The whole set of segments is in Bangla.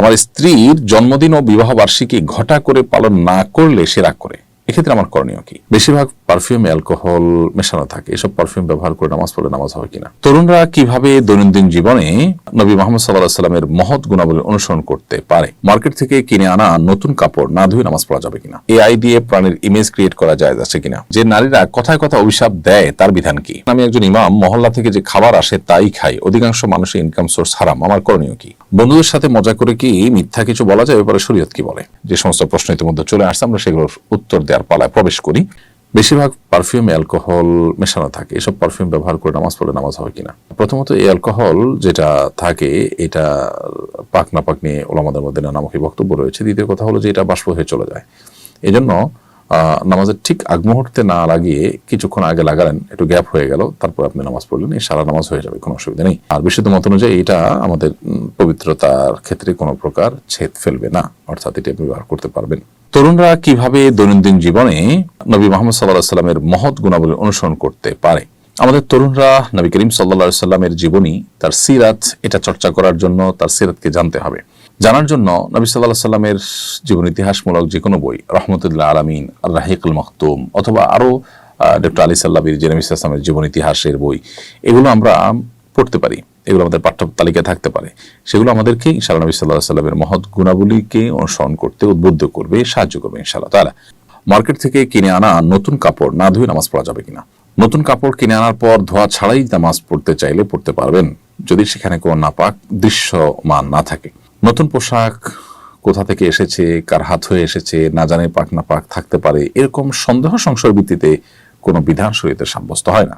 আমার স্ত্রীর জন্মদিন ও বিবাহ বার্ষিকী ঘটা করে পালন না করলে সে রাগ করে, এক্ষেত্রে আমার করণীয় কি? বেশিরভাগ পারফিউমে অ্যালকোহল মেশানো থাকে, এসব পারফিউম ব্যবহার করে নামাজ পড়লে নামাজ হবে কিনা। তরুণরা কিভাবে দৈনন্দিন জীবনে নবী মুহাম্মদ সাল্লাল্লাহু আলাইহি সাল্লামের মহৎ গুণাবলী অনুসরণ করতে পারে? মার্কেট থেকে কিনে আনা নতুন কাপড় না ধুয়ে নামাজ পড়া যাবে কিনা? এআই দিয়ে প্রাণীর ইমেজ ক্রিয়েট করা যায় আছে কিনা? যে নারীরা কথায় কথা অভিশাপ দেয় তার বিধান কি? আমি একজন ইমাম, মহল্লা থেকে যে খাবার আসে তাই খাই, অধিকাংশ মানুষের ইনকাম সোর্স হারাম, আমার করণীয় কি? বন্ধুদের সাথে মজা করে কি মিথ্যা কিছু বলা যায়? এবারে শরীয়ত কি বলে? যে সমস্ত প্রশ্ন ইতিমধ্যে চলে আসছে, আমরা সেগুলোর উত্তর দেওয়ার পালায় প্রবেশ করি। বেশিরভাগ পারফিউমে অ্যালকোহল মেশানো থাকে, এসব পারফিউম ব্যবহার করে নামাজ পড়লে নামাজ হবে কিনা। প্রথমত এই অ্যালকোহল যেটা থাকে এটা পাক না পাক নিয়ে ওলামাদের মধ্যে নানামুখী বক্তব্য রয়েছে। দ্বিতীয় কথা হলো যে এটা বাষ্প হয়ে চলে যায়, এজন্য নামাজের ঠিক আগ মুহূর্তে না লাগিয়ে কিছুক্ষণ আগে লাগালেন, একটু গ্যাপ হয়ে গেল, তারপর আপনি নামাজ পড়লেন, এই সারা নামাজ হয়ে যাবে, কোনো অসুবিধা নেই। আর বিশুদ্ধ মত অনুযায়ী এটা আমাদের পবিত্রতার ক্ষেত্রে কোনো প্রকার ছেদ ফেলবে না, অর্থাৎ এটা ব্যবহার করতে পারবেন। তরুণরা কিভাবে দৈনন্দিন জীবনে নবী মুহাম্মদ সাল্লাল্লাহু আলাইহি সাল্লামের মহৎ গুণাবলী অনুসরণ করতে পারে? আমাদের তরুণরা নবী করিম সাল্লাল্লাহু আলাইহি সাল্লামের জীবনী, তার সিরাত, এটা চর্চা করার জন্য তার সিরাতকে জানতে হবে। জানার জন্য নবী সাল্লাল্লাহু আলাইহি সাল্লামের জীবন ইতিহাসমূলক যে কোনো বই, রহমতুল্লাহ আলামিন, আর রাহিকুল মাখতুম, অথবা আরো ডক্টর আলী সাল্লাবির যে নবী সাল্লাল্লাহু আলাইহি সাল্লামের জীবন ইতিহাসের বই, এগুলো আমরা পড়তে পারি, এগুলো আমাদের পাঠ্য তালিকায় থাকতে পারে। সেগুলো আমাদেরকে ইনশাআল্লাহ নবী সাল্লাল্লাহু আলাইহি সাল্লামের মহৎ গুণাবলীকে অনুসরণ করতে উদ্বুদ্ধ করবে, সাহায্য করবে ইনশাআল্লাহ তাআলা। মার্কেট থেকে কিনে আনা নতুন কাপড় না ধুয়ে নামাজ পড়া যাবে কিনা? নতুন কাপড় কিনে আনার পর ধোয়া ছাড়াই নামাজ পড়তে চাইলে পড়তে পারবেন, যদি সেখানে কোনো নাপাক দৃশ্যমান না থাকে। নতুন পোশাক কোথা থেকে এসেছে, কার হাত হয়ে এসেছে, না জানে পাক না পাক থাকতে পারে, এরকম সন্দেহ সংশয়ের ভিত্তিতে কোনো বিধান শরীয়তে সাব্যস্ত হয় না।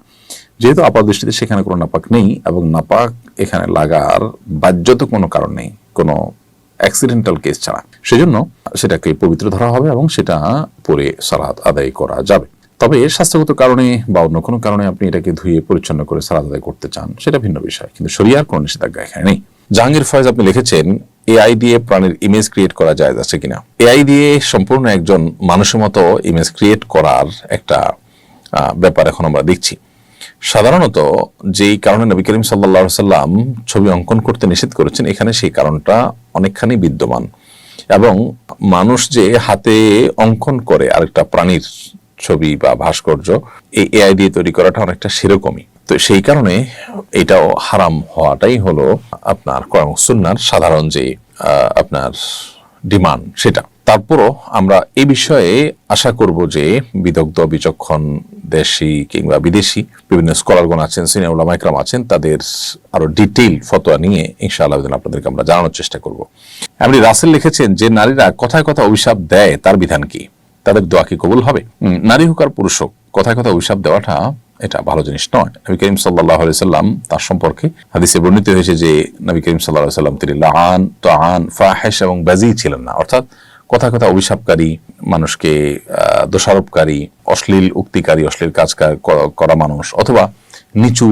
যেহেতু আপাত দৃষ্টিতে সেখানে কোনো নাপাক নেই এবং নাপাক এখানে লাগার বাহ্যত কোনো কারণ নেই, কোনো অ্যাক্সিডেন্টাল কেস ছাড়া, সেজন্য সেটাকে পবিত্র ধরা হবে এবং সেটা পরে সালাত আদায় করা যাবে। তবে স্বাস্থ্যগত কারণে বা অন্য কোনো কারণে আপনি এটাকে ধুয়ে পরিচ্ছন্ন করে সালাত আদায় করতে চান, সেটা ভিন্ন বিষয়, কিন্তু শরিয়ার কোনো নিষেধাজ্ঞা এখানে নেই। জাহাঙ্গীর ফয়েজ আপনি লিখেছেন, এআই দিয়ে প্রাণীর ইমেজ ক্রিয়েট করা যায় আছে কিনা? এআই দিয়ে সম্পূর্ণ একজন মানুষের মতো ইমেজ ক্রিয়েট করার একটা ব্যাপার এখন আমরা দেখছি। সাধারণত যেই কারণে নবী করিম সাল্লাল্লাহু আলাইহি সাল্লাম ছবি অঙ্কন করতে নিষেধ করেছেন, এখানে সেই কারণটা অনেকখানি বিদ্যমান, এবং মানুষ যে হাতে অঙ্কন করে আরেকটা প্রাণীর ছবি বা ভাস্কর্য, এই এআই দিয়ে তৈরি করাটা অনেকটা সেরকমই। তো সেই কারণে এটাও হারাম হওয়াটাই হলো আপনার কোরআন ও সুন্নাহর সাধারণ যে আপনার ডিমান্ড সেটা। তারপরও আমরা এই বিষয়ে আশা করব যে বিদগ্ধ বিচক্ষণ দেশি কিংবা বিদেশি বিভিন্ন স্কলারগণ আছেন, সিনিয়র উলামা ইকরাম আছেন, তাদের আরো ডিটেইল ফতোয়া নিয়ে ইনশাআল্লাহ আপনাদেরকে আমরা জানানোর চেষ্টা করব। এমনি রাসেল লিখেছেন যে নারীরা কথায় কথা অভিশাপ দেয় তার বিধান কি? তাদের দোয়া কি কবুল হবে? নারী হোক আর পুরুষ হোক, কথায় কথা অভিশাপ দেওয়াটা এটা ভালো জিনিস নয়। নবী করিম সাল্লাল্লাহু আলাইহি সাল্লাম তার সম্পর্কে হাদিসে বর্ণিত হয়েছে যে নবী করিম সাল্লাল্লাহু আলাইহি সাল্লাম তিনি লাআন, তাআন, ফাহিশ এবং বাযী ছিলেন না, অর্থাৎ কথা কথা অভিশাপকারী, মানুষকে দোষারোপকারী, অশ্লীল উক্তিকারী, অশ্লীল কাজ করা মানুষ, অথবা নিচু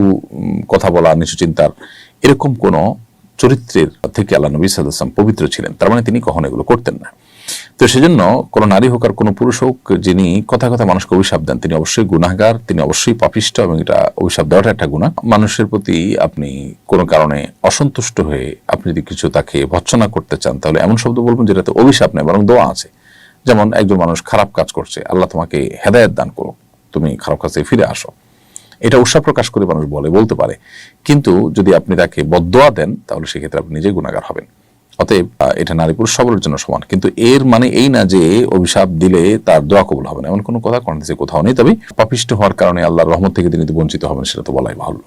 কথা বলা, নিচু চিন্তার এরকম কোন চরিত্রের থেকে আল্লাহ নবী সাল্লাল্লাহু আলাইহি ওয়াসাল্লাম পবিত্র ছিলেন। তার মানে তিনি কখনো এগুলো করতেন না। তো সেজন্য কোনো নারী হোক আর কোনো পুরুষ হোক, যিনি কথা কথা মানুষকে অভিশাপ দেন, তিনি অবশ্যই গুনাহগার, তিনি অবশ্যই পাপিষ্ঠ, এবং এটা অভিশাপ দেওয়াটা একটা গুনাহ। মানুষের প্রতি আপনি কোনো কারণে অসন্তুষ্ট হয়ে আপনি যদি কিছু তাকে ভর্ৎসনা করতে চান, তাহলে এমন শব্দ বলবেন যেটাতে অভিশাপ নেই বরং দোয়া আছে। যেমন একজন মানুষ খারাপ কাজ করছে, আল্লাহ তোমাকে হেদায়েত দান করো, তুমি খারাপ কাজ থেকে ফিরে আসো, এটা উৎসাহ প্রকাশ করে মানুষ বলতে পারে। কিন্তু যদি আপনি তাকে বদদোয়া দেন, তাহলে সেক্ষেত্রে আপনি নিজে গুনাহগার হবেন। অতএব এটা নারী পুরুষ সবার জন্য সমান, কিন্তু এর মানে এই না যে অভিশাপ দিলে তার দোয়া কবুল হবে না, এমন কোনো কথা কোরআনে কোথাও নেই। তবে পাপিষ্ঠ হওয়ার কারণে আল্লাহর রহমত থেকে তিনি বঞ্চিত হবেন, সেটা তো বলাই ভালো।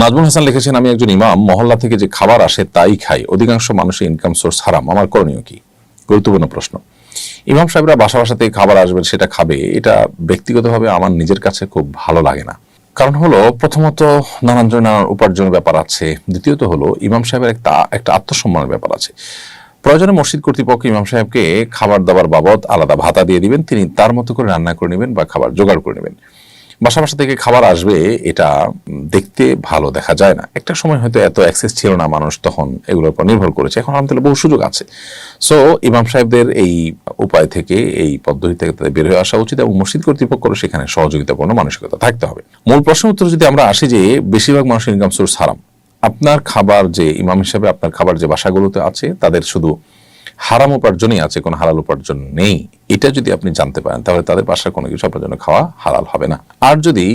নাজমুল হাসান লিখেছেন, আমি একজন ইমাম, মহল্লা থেকে যে খাবার আসে তাই খাই, অধিকাংশ মানুষের ইনকাম সোর্স হারাম, আমার করণীয় কি? গুরুত্বপূর্ণ প্রশ্ন। ইমাম সাহেবরা বাসা থেকে খাবার আসবেন, সেটা খাবে, এটা ব্যক্তিগতভাবে আমার নিজের কাছে খুব ভালো লাগে না। কারণ হলো, প্রথমত নানান উপার্জনের ব্যাপার আছে, দ্বিতীয়ত হলো ইমাম সাহেবের একটা আত্মসম্মানের ব্যাপার আছে। প্রয়োজনে মসজিদ কর্তৃপক্ষ ইমাম সাহেবকে খাবার দাবার বাবদ আলাদা ভাতা দিয়ে দিবেন, তিনি তার মতো করে রান্না করে নেবেন বা খাবার জোগাড় করে নেবেন। বাসা থেকে খাবার আসবে, এটা দেখতে ভালো দেখা যায় না। একটা সময় হয়তো এত অ্যাক্সেস ছিল না, মানুষ তখন এগুলোর উপর নির্ভর করেছে, এখন আলহামদুলিল্লাহ বহু সুযোগ আছে। সো ইমাম সাহেবদের এই উপায় থেকে, এই পদ্ধতি থেকে তাদের বের হয়ে আসা উচিত, এবং মসজিদ কর্তৃপক্ষের সেখানে সহযোগিতাপূর্ণ মানসিকতা থাকতে হবে। মূল প্রশ্ন উত্তর যদি আমরা আসি যে বেশিরভাগ মানুষের ইনকাম সোর্স হারাম, আপনার খাবার যে ইমাম হিসেবে আপনার খাবার যে বাসাগুলোতে আছে তাদের শুধু হারাম উপার্জনই আছে, কোনো হালাল উপার্জন নেই, এটা যদি আপনি জানতে পারেন তাহলে তাদের বাসার কোনো কিছু আপনার জন্য খাওয়া হালাল হবে না। আর যদি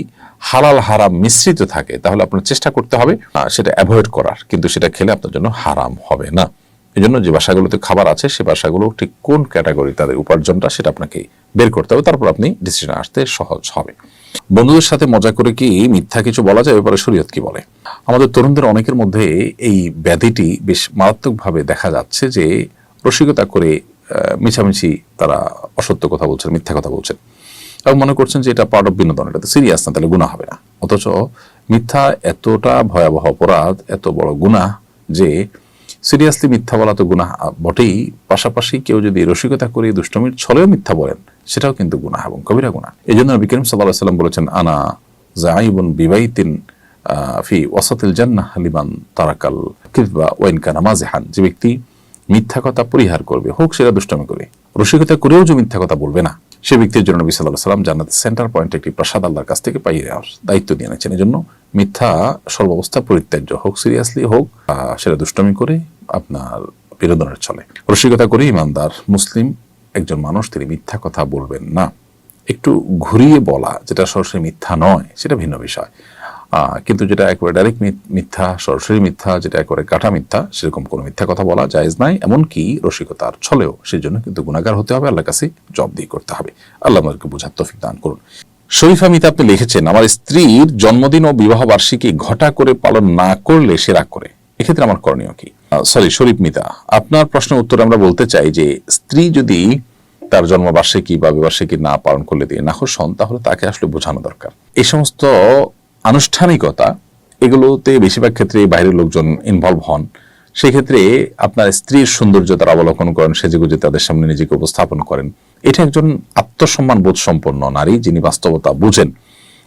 হালাল হারাম মিশ্রিত থাকে তাহলে আপনার চেষ্টা করতে হবে সেটা অ্যাভয়েড করার, কিন্তু সেটা খেলে আপনার জন্য হারাম হবে না। এই জন্য যে বাসাগুলোতে খাবার আছে সে বাসাগুলো ঠিক কোন ক্যাটাগরি তাদের উপার্জনটা সেটা আপনাকে বের করতে হবে, তারপর আপনি ডিসিশন আসতে সহজ হবে। বন্ধুদের সাথে মজা করে কি মিথ্যা কিছু বলা যায়, ব্যাপারে শরীয়ত কি বলে? আমাদের তরুণদের অনেকের মধ্যে এই ব্যাধিটি বেশ মারাত্মকভাবে দেখা যাচ্ছে যে রসিকতা করে মিছামিছি তারা অসত্য কথা বলছেন, মিথ্যা কথা বলছেন এবং মনে করছেন যে এটা পার্ট অফ বিনোদন, এটা তো সিরিয়াস না, তাহলে গুনাহ হবে না। অথচ মিথ্যা এতটা ভয়াবহ অপরাধ, এত বড় গুনাহ যে সিরিয়াসলি মিথ্যা বলা তো গুনাহ বটেই, পাশাপাশি কেউ যদি রসিকতা করে দুষ্টমির ছলেও মিথ্যা বলেন সেটাও কিন্তু গুনাহ এবং কবিরা গুনাহ। এই জন্য নবী করিম সাল্লাল্লাহু আলাইহি ওয়াসাল্লাম বলেছেন, আনা যাইবুন বিবাইতিন ফি ওয়াসাতিল জান্নাহ লিমান তারাকাল কিযবা ওয়া ইন কানা মাযিহান। যে ব্যক্তি মিথ্যা কথা পরিহার করবে, হোক সেটা দুষ্টমি করে, রসিকতা করেও যে মিথ্যা কথা বলবে না, সে ব্যক্তির জন্য নবী সাল্লাল্লাহু আলাইহি ওয়াসাল্লাম জান্নাতের সেন্টার পয়েন্টে একটি প্রাসাদ আল্লাহর কাছ থেকে পাইয়ে দেওয়ার দায়িত্ব দিয়ে নিয়েছেন। এই জন্য মিথ্যা সর্বাবস্থা পরিত্যাজ্য, হোক সিরিয়াসলি হোক সেটা দুষ্টমি করে আপনার বিনোদনের ছলে। রসিকতা করে ইমানদার মুসলিম একজন মানুষ তিনি মিথ্যা কথা বলবেন না। একটু ঘুরিয়ে বলা যেটা সরাসরি মিথ্যা নয় সেটা ভিন্ন বিষয়, কিন্তু যেটা একেবারে ডাইরেক্ট মিথ্যা, সরাসরি মিথ্যা, যেটা একেবারে কাটা মিথ্যা, সেরকম কোনো মিথ্যা কথা বলা জায়েজ নাই, এমনকি রসিকতার ছলেও। সেই জন্য কিন্তু গুনাহগার হতে হবে, আল্লাহর কাছে জবাবদিহি করতে হবে। আল্লাহ আমাদেরকে বোঝার তৌফিক দান করুন। শরীফা মিতা আপনি লিখেছেন, আমার স্ত্রীর জন্মদিন ও বিবাহ বার্ষিকী ঘটা করে পালন না করলে সে রাগ করে, এক্ষেত্রে আমার করণীয় কি? শরীফ মিতা, আপনার প্রশ্নের উত্তরে আমরা বলতে চাই যে স্ত্রী যদি তার জন্মবার্ষিকী বা বিবার্ষিকী না পালন করলে দিয়ে নাখোশ হন, তাহলে তাকে আসলে বোঝানো দরকার। এই সমস্ত আনুষ্ঠানিকতা এগুলোতে বেশিরভাগ ক্ষেত্রে বাইরের লোকজন ইনভলভ হন, সেক্ষেত্রে আপনার স্ত্রীর সৌন্দর্য তারা অবলোকন করেন, সেজেগুজে তাদের সামনে নিজেকে উপস্থাপন করেন। এটা একজন আত্মসম্মান বোধ সম্পন্ন নারী, যিনি বাস্তবতা বুঝেন,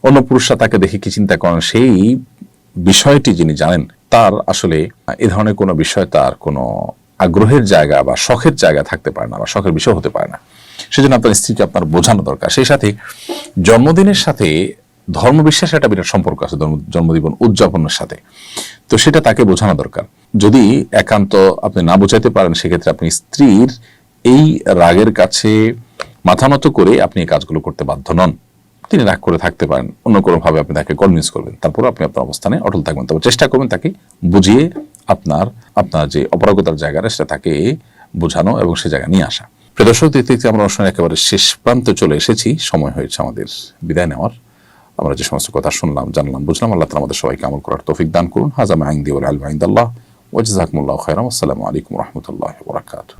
অন্য পুরুষরা তাকে দেখে কি চিন্তা করেন সেই বিষয়টি যিনি জানেন, তার আসলে এ ধরনের কোনো বিষয় তার কোনো আগ্রহের জায়গা বা শখের জায়গা থাকতে পারে না, বা শখের বিষয় হতে পারে না। সেজন্য আপনার স্ত্রীকে আপনার বোঝানো দরকার। সেই সাথে জন্মদিনের সাথে ধর্মবিশ্বাস একটা বিরাট সম্পর্ক আছে জন্মদিন উদযাপনের সাথে, তো সেটা তাকে বোঝানো দরকার। যদি একান্ত আপনি না বোঝাতে পারেন, সেক্ষেত্রে আপনি স্ত্রীর এই রাগের কাছে মাথা নত করে আপনি এই কাজগুলো করতে বাধ্য নন। তিনি রাগ করে থাকতে পারেন, অন্য কোনো ভাবে আপনি তাকে কনভিন্স করবেন, তারপর আপনি আপনার অবস্থানে অটল থাকবেন, তবে চেষ্টা করবেন তাকে বুঝিয়ে আপনার যে অপারগতার জায়গাটা সেটা তাকে বোঝানো এবং সে জায়গা নিয়ে আসা। প্রিয় দর্শক, দেখতে আমরা অনুষ্ঠানের একেবারে শেষ প্রান্তে চলে এসেছি, সময় হয়েছে আমাদের বিদায় নেওয়ার। আমরা যে সমস্ত কথা শুনলাম, জানলাম, বুঝলাম, আল্লাহ তাআলা আমাদের সবাইকে আমল করার তৌফিক দান করুন। হাযা মা ইনদি ওয়া আল ইলমু ইনদাল্লাহ ওয়া জাযাকুমুল্লাহু খাইরান। আসসালামু আলাইকুম ওয়া রাহমাতুল্লাহি ওয়া বারাকাতুহু।